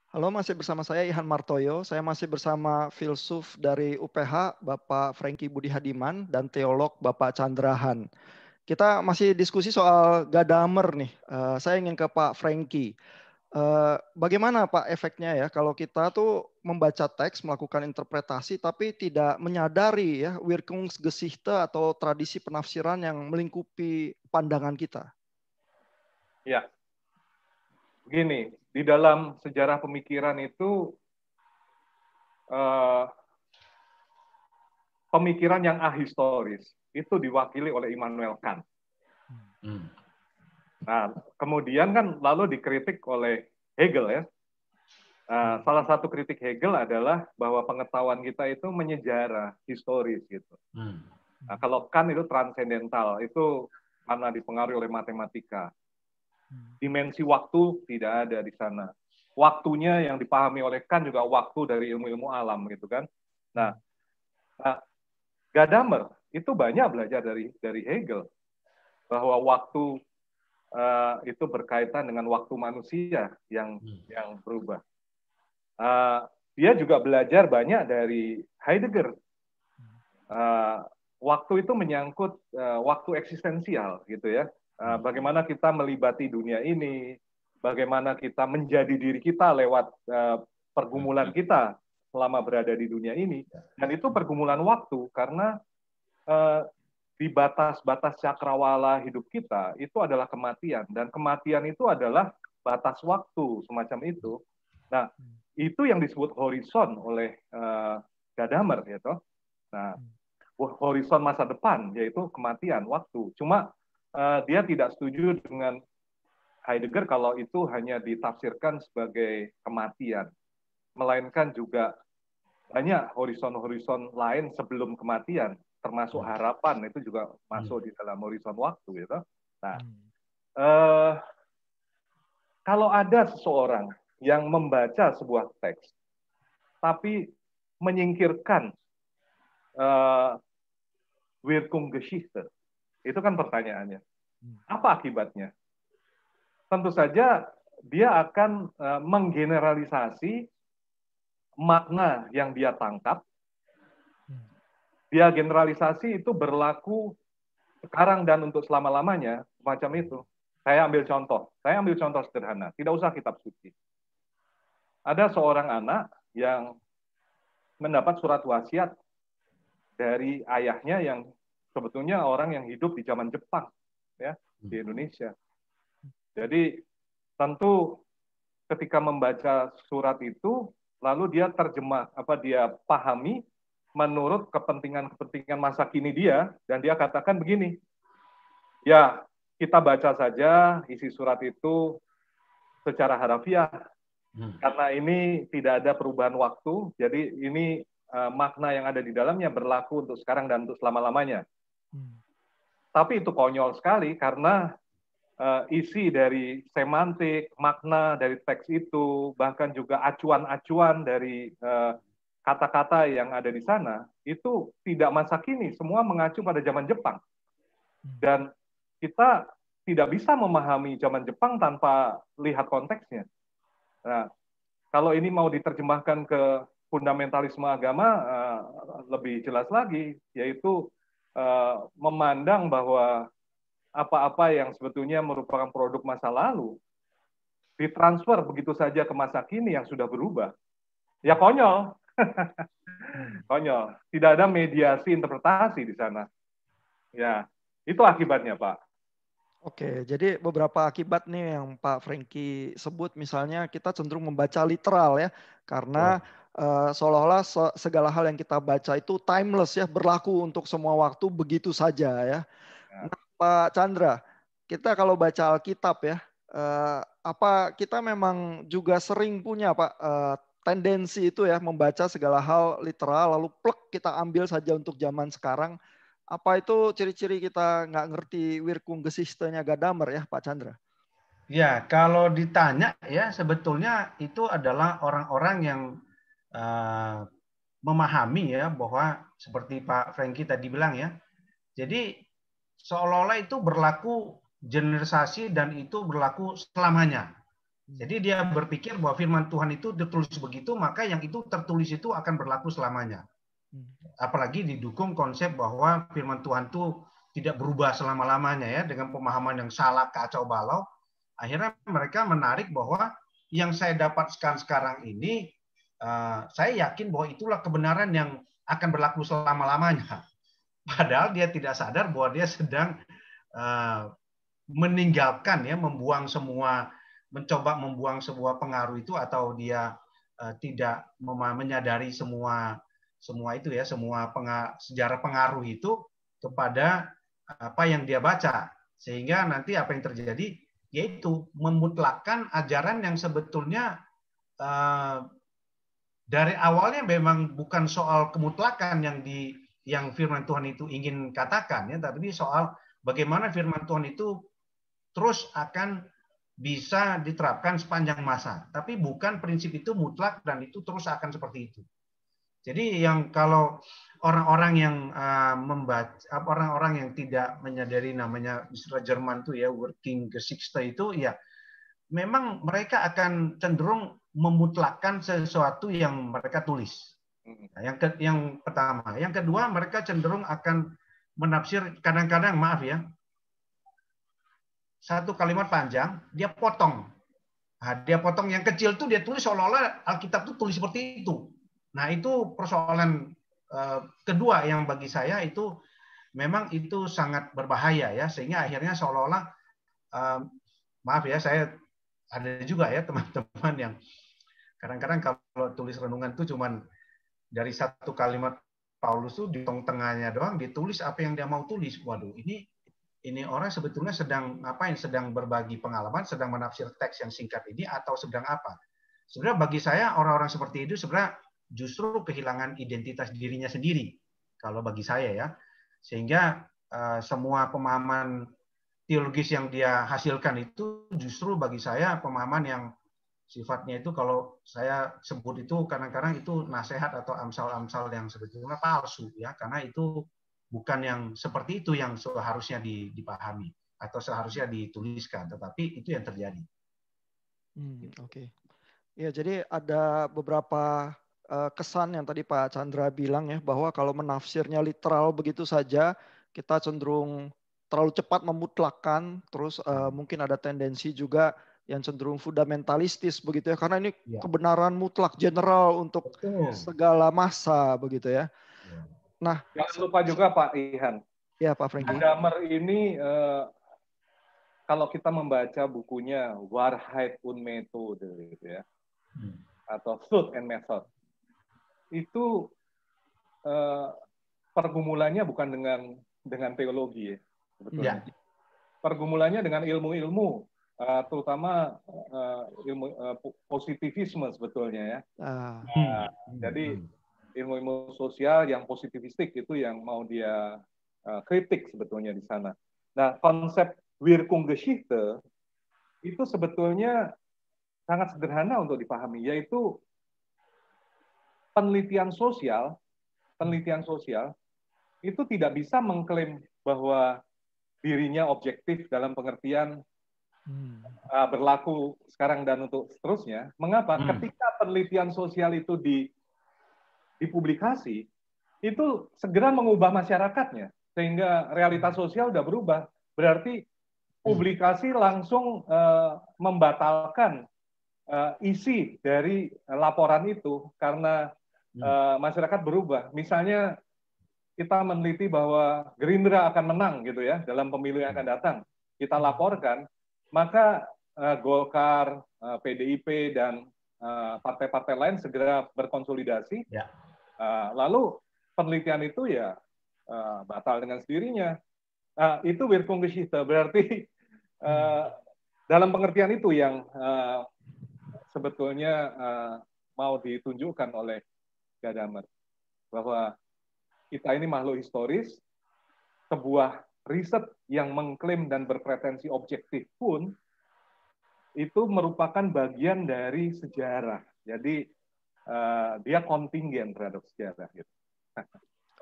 Halo, masih bersama saya Ihan Martoyo. Saya masih bersama filsuf dari UPH, Bapak Franky Budi Hadiman, dan teolog Bapak Chandrahan. Kita masih diskusi soal Gadamer nih. Saya ingin ke Pak Franky. Bagaimana Pak efeknya ya kalau kita tuh membaca teks, melakukan interpretasi, tapi tidak menyadari ya Wirkungsgeschichte atau tradisi penafsiran yang melingkupi pandangan kita? Ya, begini, di dalam sejarah pemikiran itu eh, pemikiran yang ahistoris itu diwakili oleh Immanuel Kant. Nah, kemudian kan lalu dikritik oleh Hegel ya. Salah satu kritik Hegel adalah bahwa pengetahuan kita itu menyejarah, historis gitu. Nah, kalau Kant itu transendental, itu karena dipengaruhi oleh matematika. Dimensi waktu tidak ada di sana. Waktunya yang dipahami oleh Kant juga waktu dari ilmu-ilmu alam gitu kan. Nah, Gadamer itu banyak belajar dari Hegel bahwa waktu itu berkaitan dengan waktu manusia yang berubah. Dia juga belajar banyak dari Heidegger. Waktu itu menyangkut waktu eksistensial gitu ya. Bagaimana kita melibati dunia ini, bagaimana kita menjadi diri kita lewat pergumulan kita selama berada di dunia ini. Dan itu pergumulan waktu karena di batas-batas cakrawala hidup kita itu adalah kematian, dan kematian itu adalah batas waktu semacam itu. Nah, itu yang disebut horizon oleh Gadamer gitu. Nah, horizon masa depan yaitu kematian waktu. Cuma dia tidak setuju dengan Heidegger kalau itu hanya ditafsirkan sebagai kematian, melainkan juga banyak horizon-horizon lain sebelum kematian, termasuk harapan itu juga masuk di dalam horizon waktu gitu. Nah, kalau ada seseorang yang membaca sebuah teks tapi menyingkirkan Wirkungsgeschichte, itu kan pertanyaannya. Apa akibatnya? Tentu saja dia akan menggeneralisasi makna yang dia tangkap. Dia generalisasi itu berlaku sekarang dan untuk selama-lamanya, macam itu. Saya ambil contoh sederhana, tidak usah kitab suci. Ada seorang anak yang mendapat surat wasiat dari ayahnya yang sebetulnya orang yang hidup di zaman Jepang, ya, di Indonesia. Jadi tentu ketika membaca surat itu, lalu dia dia pahami menurut kepentingan masa kini dia, dan dia katakan begini, ya kita baca saja isi surat itu secara harafiah, karena ini tidak ada perubahan waktu, jadi ini makna yang ada di dalamnya berlaku untuk sekarang dan untuk selama-lamanya. Tapi itu konyol sekali karena isi dari semantik, makna dari teks itu, bahkan juga acuan-acuan dari kata-kata yang ada di sana, itu tidak masa kini, semua mengacu pada zaman Jepang. Dan kita tidak bisa memahami zaman Jepang tanpa lihat konteksnya. Nah, kalau ini mau diterjemahkan ke fundamentalisme agama, lebih jelas lagi, yaitu memandang bahwa apa-apa yang sebetulnya merupakan produk masa lalu ditransfer begitu saja ke masa kini yang sudah berubah. Ya konyol. Konyol. Tidak ada mediasi interpretasi di sana. Ya, itu akibatnya, Pak. Oke, jadi beberapa akibat nih yang Pak Franky sebut, misalnya kita cenderung membaca literal ya, karena seolah-olah segala hal yang kita baca itu timeless ya, berlaku untuk semua waktu begitu saja ya. Nah, Pak Chandra, kita kalau baca Alkitab ya, apa kita memang juga sering punya Pak tendensi itu ya membaca segala hal literal lalu plek kita ambil saja untuk zaman sekarang. Apa itu ciri-ciri kita nggak ngerti Wirkungsgeschichte-nya Gadamer ya Pak Chandra? Ya, kalau ditanya ya sebetulnya itu adalah orang-orang yang memahami ya bahwa seperti Pak Franky tadi bilang ya. Jadi seolah-olah itu berlaku generalisasi dan itu berlaku selamanya. Jadi dia berpikir bahwa firman Tuhan itu ditulis begitu, maka yang itu tertulis itu akan berlaku selamanya. Apalagi didukung konsep bahwa firman Tuhan itu tidak berubah selama-lamanya ya, dengan pemahaman yang salah, kacau balau. Akhirnya mereka menarik bahwa yang saya dapatkan sekarang ini, saya yakin bahwa itulah kebenaran yang akan berlaku selama-lamanya. Padahal dia tidak sadar bahwa dia sedang meninggalkan ya, mencoba membuang sebuah pengaruh itu, atau dia tidak menyadari semua itu ya, semua sejarah pengaruh itu kepada apa yang dia baca, sehingga nanti apa yang terjadi yaitu memutlakkan ajaran yang sebetulnya dari awalnya memang bukan soal kemutlakan yang firman Tuhan itu ingin katakan ya, tapi soal bagaimana firman Tuhan itu terus akan bisa diterapkan sepanjang masa. Tapi bukan prinsip itu mutlak dan itu terus akan seperti itu. Jadi yang kalau orang-orang yang membaca, orang-orang yang tidak menyadari, namanya istilah Jerman tuh ya, working Geschichte itu ya, memang mereka akan cenderung memutlakkan sesuatu yang mereka tulis. Yang pertama, yang kedua mereka cenderung akan menafsir, kadang-kadang maaf ya, satu kalimat panjang, dia potong. Nah, dia potong yang kecil tuh dia tulis seolah-olah Alkitab tuh tulis seperti itu. Nah, itu persoalan kedua yang bagi saya itu memang itu sangat berbahaya ya, sehingga akhirnya seolah-olah maaf ya, saya ada juga ya teman-teman yang kadang-kadang kalau tulis renungan tuh cuman dari satu kalimat Paulus tuh di tengahnya doang ditulis apa yang dia mau tulis. Waduh, ini orang sebetulnya sedang ngapain? Sedang berbagi pengalaman, sedang menafsir teks yang singkat ini, atau sedang apa? Sebenarnya bagi saya orang-orang seperti itu sebenarnya justru kehilangan identitas dirinya sendiri. Kalau bagi saya ya, sehingga semua pemahaman teologis yang dia hasilkan itu justru bagi saya pemahaman yang sifatnya itu, kalau saya sebut itu kadang-kadang itu nasihat atau amsal-amsal yang sebetulnya palsu ya, karena itu bukan yang seperti itu yang seharusnya dipahami atau seharusnya dituliskan, tetapi itu yang terjadi. Oke. Ya, jadi ada beberapa kesan yang tadi Pak Chandra bilang ya, bahwa kalau menafsirnya literal begitu saja, kita cenderung terlalu cepat memutlakkan, terus mungkin ada tendensi juga yang cenderung fundamentalistis begitu ya, karena ini kebenaran mutlak general untuk segala masa begitu ya. Nah, jangan lupa juga Pak Ihan. Ya Pak Franky. Gadamer ini kalau kita membaca bukunya Wahrheit und Methode gitu ya, atau Truth and Method, itu pergumulannya bukan dengan teologi ya, sebetulnya. Ya. Pergumulannya dengan ilmu-ilmu, terutama ilmu positivisme sebetulnya ya. Jadi ilmu-ilmu sosial yang positivistik itu yang mau dia kritik sebetulnya di sana. Nah, konsep Wirkungsgeschichte itu sebetulnya sangat sederhana untuk dipahami, yaitu penelitian sosial itu tidak bisa mengklaim bahwa dirinya objektif dalam pengertian berlaku sekarang dan untuk seterusnya. Mengapa? Ketika penelitian sosial itu dipublikasi, itu segera mengubah masyarakatnya, sehingga realitas sosial sudah berubah. Berarti publikasi langsung membatalkan isi dari laporan itu karena masyarakat berubah. Misalnya kita meneliti bahwa Gerindra akan menang gitu ya dalam pemilu yang akan datang, kita laporkan, maka Golkar, PDIP dan partai-partai lain segera berkonsolidasi. Ya. Lalu penelitian itu ya batal dengan sendirinya. Itu Wirkungsgeschichte, berarti dalam pengertian itu yang sebetulnya mau ditunjukkan oleh Gadamer, bahwa kita ini makhluk historis, sebuah riset yang mengklaim dan berpretensi objektif pun itu merupakan bagian dari sejarah. Jadi dia kontingen terhadap sejarah. Gitu.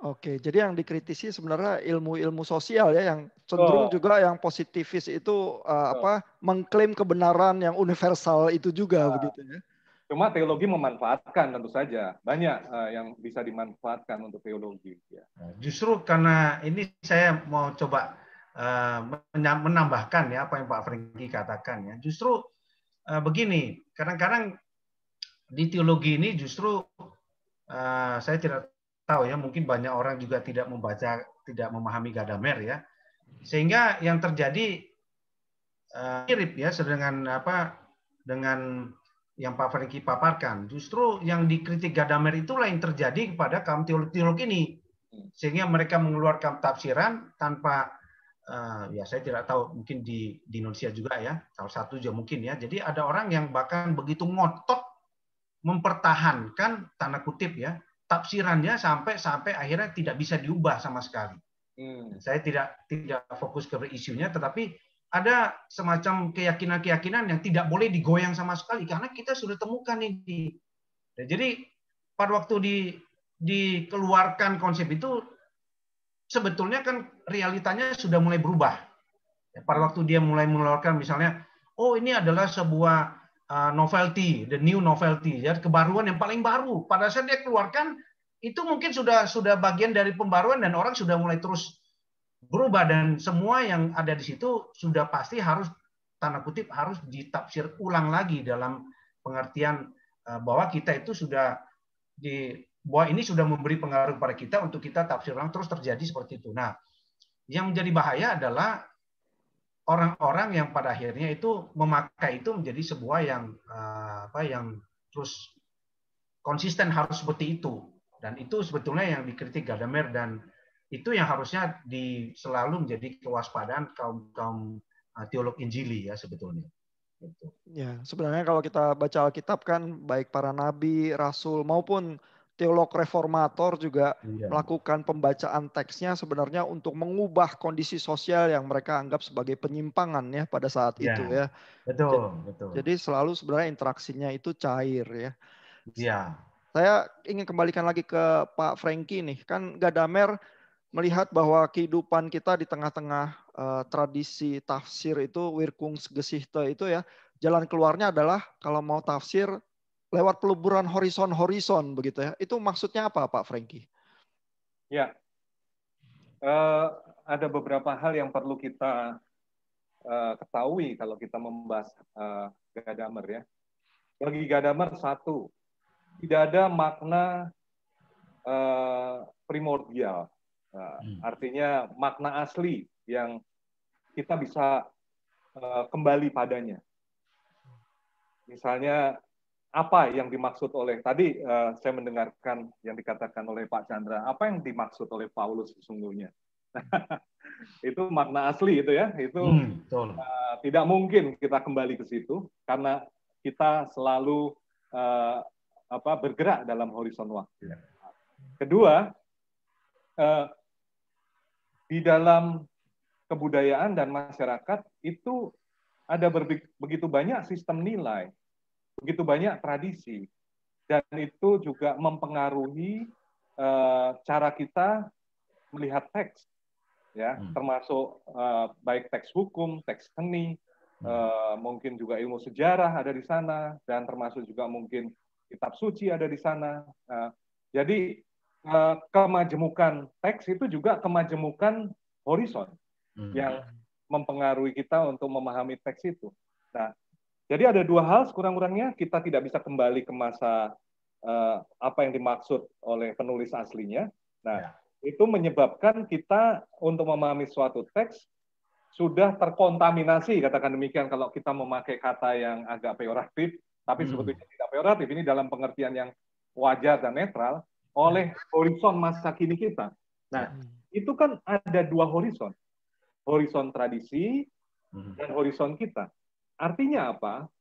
Oke, jadi yang dikritisi sebenarnya ilmu-ilmu sosial ya, yang cenderung Oh, juga yang positivis itu oh. mengklaim kebenaran yang universal itu juga Nah, begitu ya. cuma teologi memanfaatkan tentu saja banyak yang bisa dimanfaatkan untuk teologi. Ya. Justru karena ini saya mau coba menambahkan ya apa yang Pak Franky katakan ya. Justru begini, kadang-kadang di teologi ini justru saya tidak tahu ya, mungkin banyak orang juga tidak membaca, tidak memahami Gadamer ya, sehingga yang terjadi mirip ya dengan yang Pak Franky paparkan. Justru yang dikritik Gadamer itulah yang terjadi kepada kaum teolog ini, sehingga mereka mengeluarkan tafsiran tanpa ya saya tidak tahu, mungkin di Indonesia juga ya, salah satu juga mungkin ya. Jadi ada orang yang bahkan begitu ngotot mempertahankan tanda kutip ya tafsirannya sampai akhirnya tidak bisa diubah sama sekali. Saya tidak fokus ke isunya, tetapi ada semacam keyakinan-keyakinan yang tidak boleh digoyang sama sekali karena kita sudah temukan ini. Jadi pada waktu dikeluarkan konsep itu sebetulnya kan realitanya sudah mulai berubah. Pada waktu dia mulai mengeluarkan misalnya, oh ini adalah sebuah novelty, the new novelty, ya kebaruan yang paling baru. Pada saat dia keluarkan itu mungkin sudah bagian dari pembaruan dan orang sudah mulai terus berubah dan semua yang ada di situ sudah pasti harus tanda kutip harus ditafsir ulang lagi dalam pengertian bahwa kita itu sudah bahwa ini sudah memberi pengaruh pada kita untuk kita tafsir ulang terus terjadi seperti itu. Nah, yang menjadi bahaya adalah orang-orang yang pada akhirnya itu memakai itu menjadi sebuah yang terus konsisten harus seperti itu, dan itu sebetulnya yang dikritik Gadamer dan itu yang harusnya selalu menjadi kewaspadaan kaum teolog Injili ya sebetulnya. Gitu. Ya, sebenarnya kalau kita baca Alkitab kan baik para nabi, rasul maupun teolog reformator juga melakukan pembacaan teksnya sebenarnya untuk mengubah kondisi sosial yang mereka anggap sebagai penyimpangan ya pada saat itu ya. Betul. Jadi selalu sebenarnya interaksinya itu cair ya. Ya. Saya ingin kembalikan lagi ke Pak Franky nih. Kan Gadamer melihat bahwa kehidupan kita di tengah-tengah tradisi tafsir itu Wirkungsgeschichte itu ya, jalan keluarnya adalah kalau mau tafsir lewat peleburan horizon-horizon begitu ya. Itu maksudnya apa Pak Franky? Ya, ada beberapa hal yang perlu kita ketahui kalau kita membahas Gadamer ya. Bagi Gadamer satu, tidak ada makna primordial, artinya makna asli yang kita bisa kembali padanya. Misalnya apa yang dimaksud oleh tadi saya mendengarkan yang dikatakan oleh Pak Chandra, apa yang dimaksud oleh Paulus sesungguhnya? Itu makna asli itu ya, itu tidak mungkin kita kembali ke situ karena kita selalu bergerak dalam horizon waktu. Kedua, di dalam kebudayaan dan masyarakat itu ada begitu banyak sistem nilai, begitu banyak tradisi, dan itu juga mempengaruhi cara kita melihat teks, ya, termasuk baik teks hukum, teks seni, mungkin juga ilmu sejarah ada di sana, dan termasuk juga mungkin kitab suci ada di sana. Jadi kemajemukan teks itu juga kemajemukan horizon yang mempengaruhi kita untuk memahami teks itu. Nah, jadi ada dua hal sekurang-kurangnya kita tidak bisa kembali ke masa apa yang dimaksud oleh penulis aslinya. Nah, itu menyebabkan kita untuk memahami suatu teks sudah terkontaminasi, katakan demikian kalau kita memakai kata yang agak peyoratif, tapi sebetulnya tidak peyoratif, ini dalam pengertian yang wajar dan netral, oleh horizon masa kini kita. Nah, itu kan ada dua horizon tradisi dan horizon kita. Artinya apa?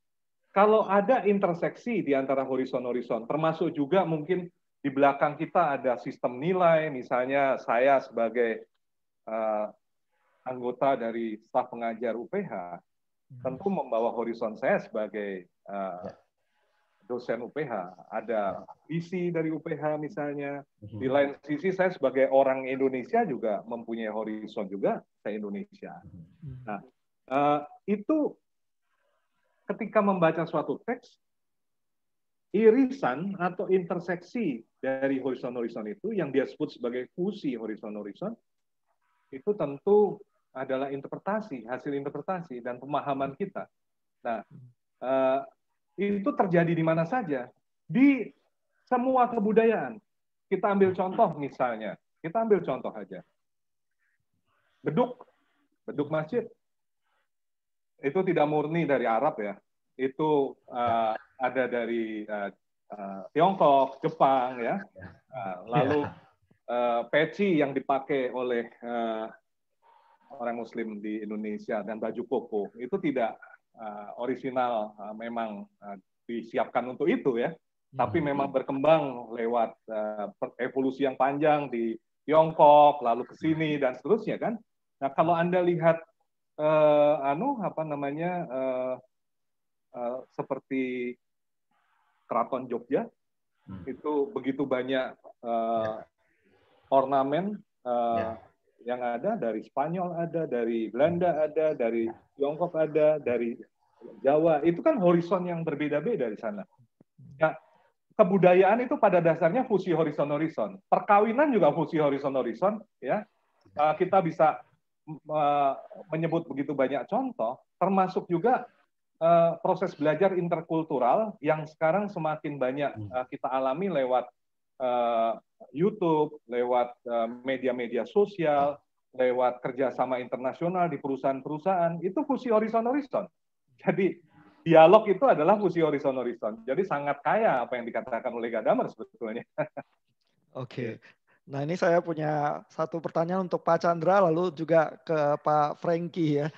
Kalau ada interseksi di antara horizon-horizon, termasuk juga mungkin di belakang kita ada sistem nilai, misalnya saya sebagai anggota dari staf pengajar UPH, tentu membawa horizon saya sebagai dosen UPH, ada visi dari UPH misalnya. Di lain sisi saya sebagai orang Indonesia juga mempunyai horizon juga ke Indonesia. Nah, itu ketika membaca suatu teks, irisan atau interseksi dari horizon-horizon itu yang dia sebut sebagai fusi horizon-horizon, itu tentu adalah interpretasi, hasil interpretasi dan pemahaman kita. Nah, itu terjadi di mana saja, di semua kebudayaan. Kita ambil contoh misalnya, kita ambil contoh aja. Beduk masjid, itu tidak murni dari Arab ya, itu ada dari Tiongkok, Jepang ya, lalu peci yang dipakai oleh orang Muslim di Indonesia dan baju koko itu tidak orisinal, memang disiapkan untuk itu ya, tapi memang berkembang lewat evolusi yang panjang di Tiongkok, lalu ke sini dan seterusnya kan. Nah kalau Anda lihat seperti Keraton Jogja, itu begitu banyak ornamen yang ada, dari Spanyol ada, dari Belanda ada, dari Tiongkok ada, dari Jawa. Itu kan horizon yang berbeda-beda di sana. Nah, kebudayaan itu pada dasarnya fusi horizon-horizon. Perkawinan juga fusi horizon-horizon. Ya, kita bisa menyebut begitu banyak contoh, termasuk juga proses belajar interkultural yang sekarang semakin banyak kita alami lewat YouTube, lewat media-media sosial, lewat kerjasama internasional di perusahaan-perusahaan, itu fusi horizon-horizon. Jadi dialog itu adalah fusi horizon-horizon. Jadi sangat kaya apa yang dikatakan oleh Gadamer sebetulnya. Oke. Nah ini saya punya satu pertanyaan untuk Pak Chandra, lalu juga ke Pak Franky ya.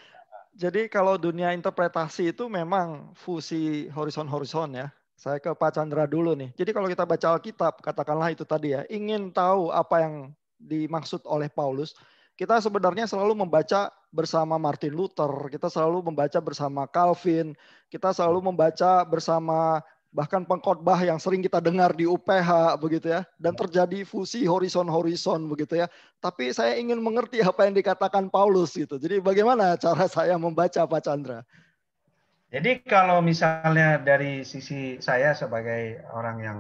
Jadi kalau dunia interpretasi itu memang fusi horizon-horizon ya. Saya ke Pak Chandra dulu nih. Jadi kalau kita baca Alkitab, katakanlah itu tadi ya, ingin tahu apa yang dimaksud oleh Paulus, kita sebenarnya selalu membaca bersama Martin Luther, kita selalu membaca bersama Calvin, kita selalu membaca bersama bahkan pengkhotbah yang sering kita dengar di UPH begitu ya, dan terjadi fusi horizon-horizon begitu ya. Tapi saya ingin mengerti apa yang dikatakan Paulus gitu. Jadi bagaimana cara saya membaca, Pak Chandra? Jadi kalau misalnya dari sisi saya sebagai orang yang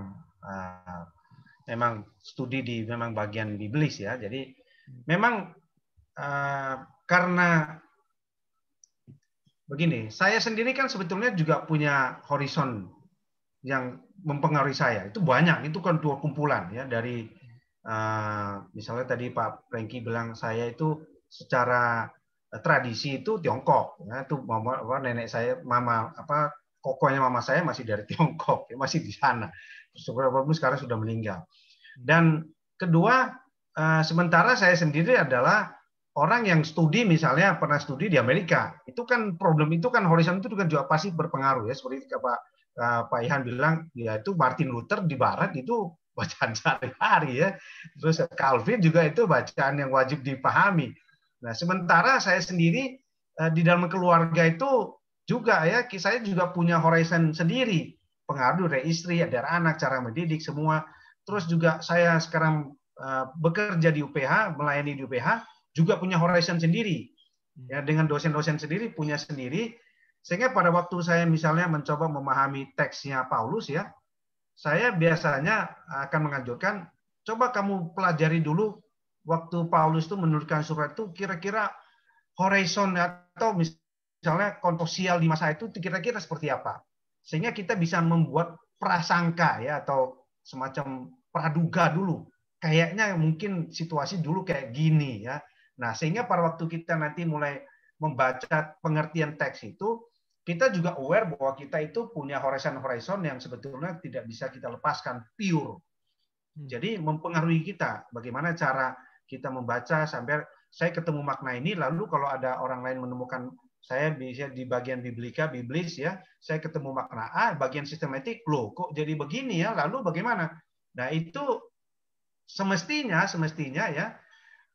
memang studi di memang bagian biblis ya, jadi memang karena begini, saya sendiri kan sebetulnya juga punya horizon yang mempengaruhi saya. Itu banyak, itu kan dua kumpulan ya, dari misalnya tadi Pak Franky bilang saya itu secara tradisi itu Tiongkok, ya, itu nenek saya, kokonya mama saya masih dari Tiongkok, ya, masih di sana. Walaupun sekarang sudah meninggal. Dan kedua, sementara saya sendiri adalah orang yang studi, misalnya pernah studi di Amerika. Itu kan problem itu kan horizon itu juga pasti berpengaruh ya, seperti Pak Ihan bilang, ya itu Martin Luther di Barat itu bacaan sehari-hari ya. Terus Calvin juga itu bacaan yang wajib dipahami. Nah, sementara saya sendiri di dalam keluarga itu juga ya, saya juga punya horizon sendiri. Pengaruh dari istri, dari anak, cara mendidik, semua. Terus juga saya sekarang bekerja di UPH, melayani di UPH, juga punya horizon sendiri. Ya, dengan dosen-dosen sendiri, punya sendiri. Sehingga pada waktu saya misalnya mencoba memahami teksnya Paulus ya, saya biasanya akan menganjurkan, coba kamu pelajari dulu waktu Paulus itu menuliskan surat itu, kira-kira horizon atau misalnya kontosial di masa itu kira-kira seperti apa. Sehingga kita bisa membuat prasangka ya, atau semacam praduga dulu. Kayaknya mungkin situasi dulu kayak gini ya. Nah, sehingga pada waktu kita nanti mulai membaca pengertian teks itu, kita juga aware bahwa kita itu punya horizon-horizon yang sebetulnya tidak bisa kita lepaskan pure. Jadi mempengaruhi kita. Bagaimana cara kita membaca sampai saya ketemu makna ini, lalu kalau ada orang lain menemukan, saya bisa di bagian biblika, biblis ya, saya ketemu makna A, bagian sistematik, loh kok jadi begini ya, lalu bagaimana? Nah itu semestinya ya,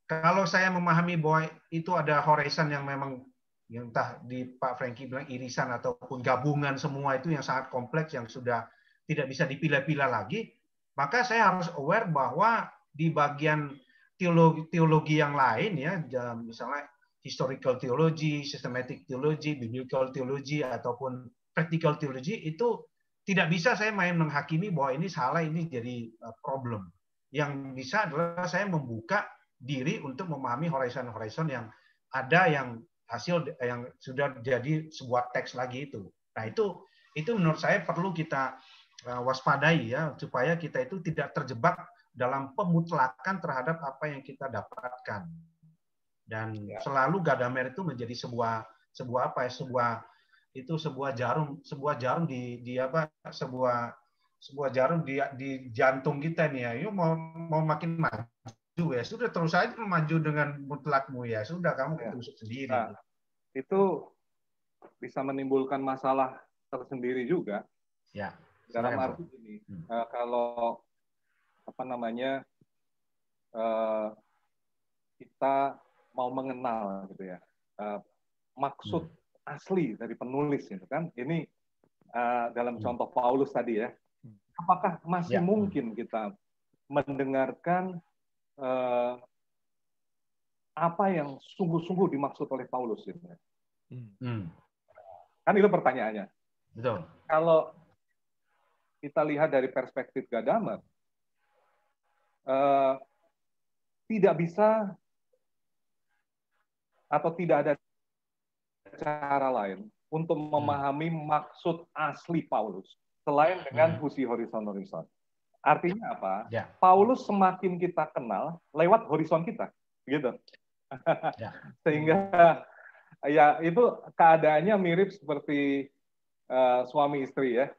kalau saya memahami bahwa itu ada horizon yang memang, yang entah di Pak Franky bilang irisan ataupun gabungan semua itu yang sangat kompleks, yang sudah tidak bisa dipilah-pilah lagi, maka saya harus aware bahwa di bagian teologi yang lain ya, misalnya historical theology, systematic theology, biblical theology, ataupun practical theology, itu tidak bisa saya main menghakimi bahwa ini salah, ini jadi problem. Yang bisa adalah saya membuka diri untuk memahami horizon-horizon yang ada, yang hasil yang sudah jadi sebuah teks lagi itu. Nah, itu menurut saya perlu kita waspadai ya, supaya kita itu tidak terjebak dalam pemutlakan terhadap apa yang kita dapatkan. Dan selalu Gadamer itu menjadi sebuah jarum di jantung kita nih ya. Yuk mau makin maju ya sudah, terus aja maju dengan mutlakmu ya sudah, kamu ketusuk sendiri. Nah, itu bisa menimbulkan masalah tersendiri juga. Ya. Dalam arti ini, kalau kita mau mengenal gitu ya maksud asli dari penulis gitu kan, ini dalam contoh Paulus tadi ya, apakah masih mungkin kita mendengarkan apa yang sungguh-sungguh dimaksud oleh Paulus gitu ya? Kan itu pertanyaannya. Betul. Kalau kita lihat dari perspektif Gadamer, tidak bisa atau tidak ada cara lain untuk memahami maksud asli Paulus selain dengan fusi horizon-horizon. Artinya apa? Ya. Paulus semakin kita kenal lewat horizon kita, gitu. Ya. Sehingga ya itu keadaannya mirip seperti suami istri ya.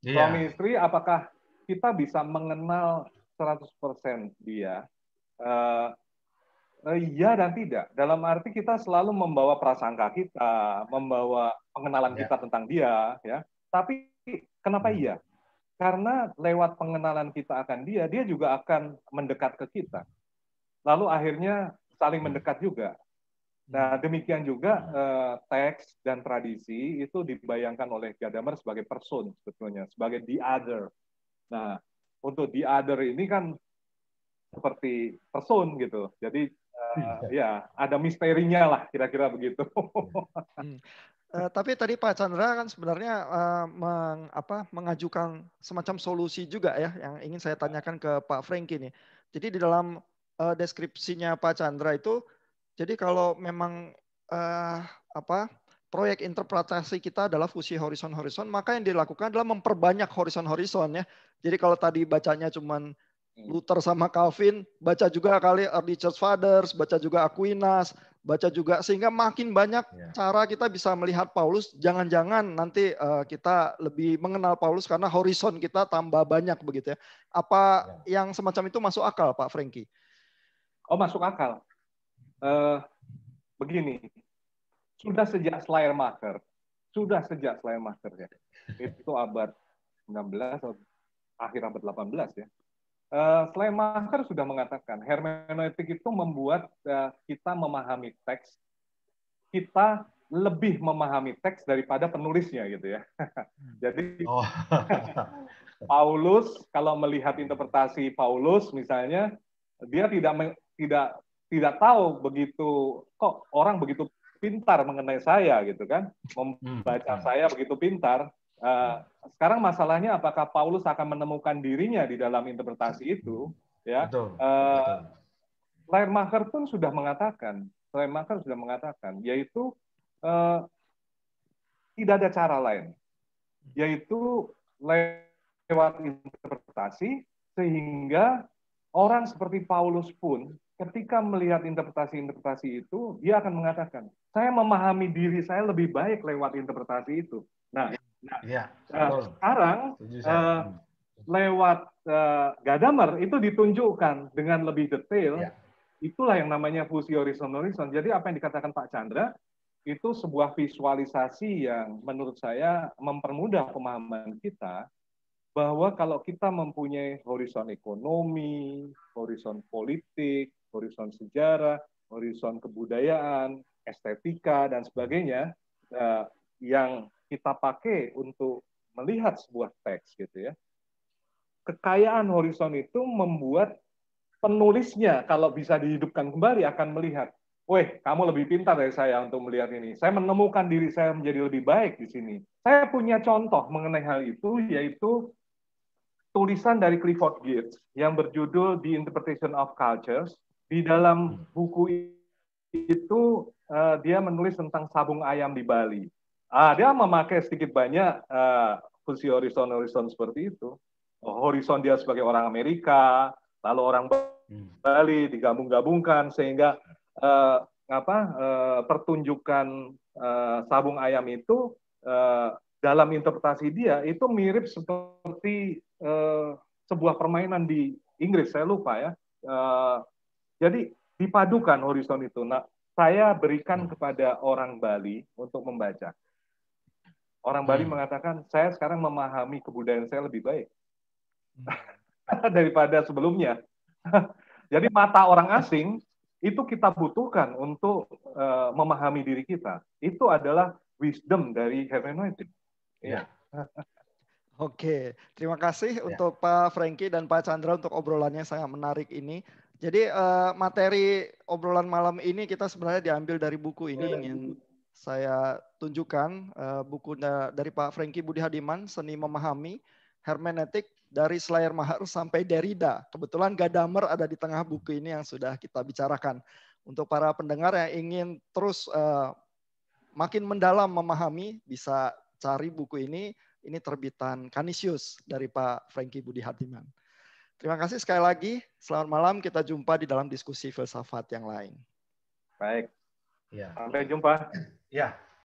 Suami istri, apakah kita bisa mengenal 100% dia? Iya dan tidak. Dalam arti kita selalu membawa prasangka kita, membawa pengenalan kita tentang dia, ya. Tapi kenapa iya? Karena lewat pengenalan kita akan dia juga akan mendekat ke kita. Lalu akhirnya saling mendekat juga. Nah, demikian juga teks dan tradisi itu dibayangkan oleh Gadamer sebagai person sebetulnya, sebagai the other. Nah, untuk the other ini kan seperti person gitu. Jadi ya ada misterinya lah, kira-kira begitu. Tapi tadi Pak Chandra kan sebenarnya mengajukan semacam solusi juga ya, yang ingin saya tanyakan ke Pak Franky nih. Jadi di dalam deskripsinya Pak Chandra itu, jadi kalau memang proyek interpretasi kita adalah fusi horizon-horizon, maka yang dilakukan adalah memperbanyak horizon-horizon ya. Jadi kalau tadi bacanya cuman Luther sama Calvin, baca juga kali Early Church Fathers, baca juga Aquinas, baca juga, sehingga makin banyak cara kita bisa melihat Paulus. Jangan-jangan nanti kita lebih mengenal Paulus karena horizon kita tambah banyak begitu ya. Apa yang semacam itu masuk akal, Pak Franky? Oh, masuk akal. Begini, sudah sejak Schleiermacher ya, itu abad 19 atau akhir abad 18 ya. Schleiermacher sudah mengatakan hermeneutik itu membuat kita memahami teks, kita lebih memahami teks daripada penulisnya gitu ya. Jadi Paulus, kalau melihat interpretasi Paulus misalnya, dia tidak tahu begitu, kok orang begitu pintar mengenai saya gitu kan, membaca saya begitu pintar. Sekarang masalahnya apakah Paulus akan menemukan dirinya di dalam interpretasi itu, ya? Schleiermacher pun sudah mengatakan, yaitu tidak ada cara lain, yaitu lewat interpretasi, sehingga orang seperti Paulus pun ketika melihat interpretasi-interpretasi itu, dia akan mengatakan, saya memahami diri saya lebih baik lewat interpretasi itu. Sekarang lewat Gadamer itu ditunjukkan dengan lebih detail. Itulah yang namanya fusi horizon-horizon. Jadi apa yang dikatakan Pak Chandra itu sebuah visualisasi yang menurut saya mempermudah pemahaman kita, bahwa kalau kita mempunyai horizon ekonomi, horizon politik, horizon sejarah, horizon kebudayaan, estetika dan sebagainya, yang kita pakai untuk melihat sebuah teks gitu ya, kekayaan horizon itu membuat penulisnya kalau bisa dihidupkan kembali akan melihat, weh, kamu lebih pintar dari saya untuk melihat ini. Saya menemukan diri saya menjadi lebih baik di sini. Saya punya contoh mengenai hal itu, yaitu tulisan dari Clifford Geertz yang berjudul The Interpretation of Cultures. Di dalam buku itu dia menulis tentang sabung ayam di Bali. Dia memakai sedikit banyak fungsi horizon seperti itu. Horizon dia sebagai orang Amerika, lalu orang Bali digabung-gabungkan sehingga pertunjukan sabung ayam itu dalam interpretasi dia itu mirip seperti sebuah permainan di Inggris, saya lupa ya. Jadi dipadukan horizon itu. Nah, saya berikan kepada orang Bali untuk membaca. Orang Bali mengatakan, saya sekarang memahami kebudayaan saya lebih baik daripada sebelumnya. Jadi mata orang asing itu kita butuhkan untuk memahami diri kita. Itu adalah wisdom dari hermeneutik. Ya. Oke, terima kasih untuk Pak Franky dan Pak Chandra untuk obrolannya sangat menarik ini. Jadi materi obrolan malam ini kita sebenarnya diambil dari buku ini yang ingin saya tunjukkan, buku dari Pak Franky Budi Hadiman, Seni Memahami, Hermeneutik dari Schleiermacher sampai Derrida. Kebetulan Gadamer ada di tengah buku ini yang sudah kita bicarakan. Untuk para pendengar yang ingin terus makin mendalam memahami, bisa cari buku ini. Ini terbitan Canisius dari Pak Franky Budi Hadiman. Terima kasih sekali lagi. Selamat malam. Kita jumpa di dalam diskusi filsafat yang lain. Baik. Sampai jumpa. Ya.